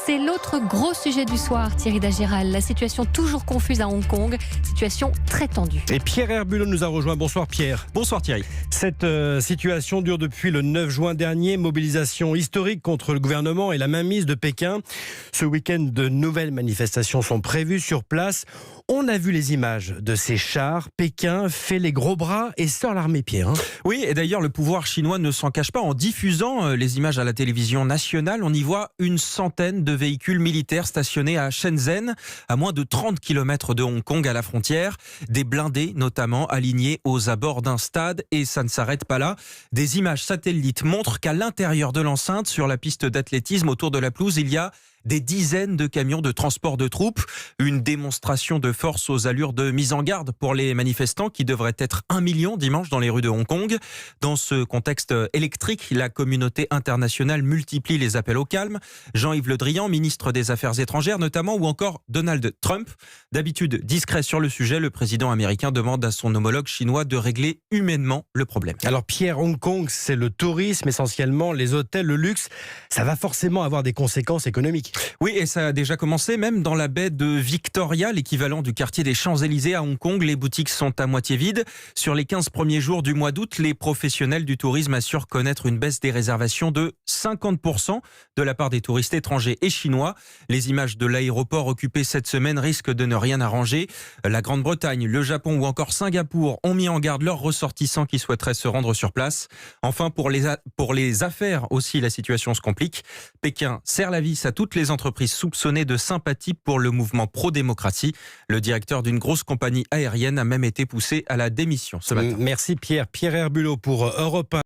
C'est l'autre gros sujet du soir, Thierry Dagiral. La situation toujours confuse à Hong Kong, situation très tendue. Et Pierre Herbulot nous a rejoint. Bonsoir Pierre. Bonsoir Thierry. Cette situation dure depuis le 9 juin dernier. Mobilisation historique contre le gouvernement et la mainmise de Pékin. Ce week-end, de nouvelles manifestations sont prévues sur place. On a vu les images de ces chars. Pékin fait les gros bras et sort l'armée, Pierre. Oui, et d'ailleurs, le pouvoir chinois ne s'en cache pas. En diffusant les images à la télévision nationale, on y voit une centaine de véhicules militaires stationnés à Shenzhen, à moins de 30 km de Hong Kong à la frontière. Des blindés, notamment, alignés aux abords d'un stade. Et ça ne s'arrête pas là. Des images satellites montrent qu'à l'intérieur de l'enceinte, sur la piste d'athlétisme autour de la pelouse, il y a des dizaines de camions de transport de troupes. Une démonstration de force aux allures de mise en garde pour les manifestants qui devraient être 1 million dimanche dans les rues de Hong Kong. Dans ce contexte électrique, la communauté internationale multiplie les appels au calme. Jean-Yves Le Drian, ministre des Affaires étrangères notamment, ou encore Donald Trump. D'habitude discret sur le sujet, le président américain demande à son homologue chinois de régler humainement le problème. Alors Pierre, Hong Kong, c'est le tourisme essentiellement, les hôtels, le luxe. Ça va forcément avoir des conséquences économiques. Oui, et ça a déjà commencé, même dans la baie de Victoria, l'équivalent du quartier des Champs-Élysées à Hong Kong. Les boutiques sont à moitié vides. Sur les 15 premiers jours du mois d'août, les professionnels du tourisme assurent connaître une baisse des réservations de 50% de la part des touristes étrangers et chinois. Les images de l'aéroport occupé cette semaine risquent de ne rien arranger. La Grande-Bretagne, le Japon ou encore Singapour ont mis en garde leurs ressortissants qui souhaiteraient se rendre sur place. Enfin, pour les affaires aussi, la situation se complique. Pékin serre la vis à toutes les entreprises soupçonnées de sympathie pour le mouvement pro-démocratie. Le directeur d'une grosse compagnie aérienne a même été poussé à la démission ce matin. Merci Pierre. Pierre Herbulot pour Europe 1.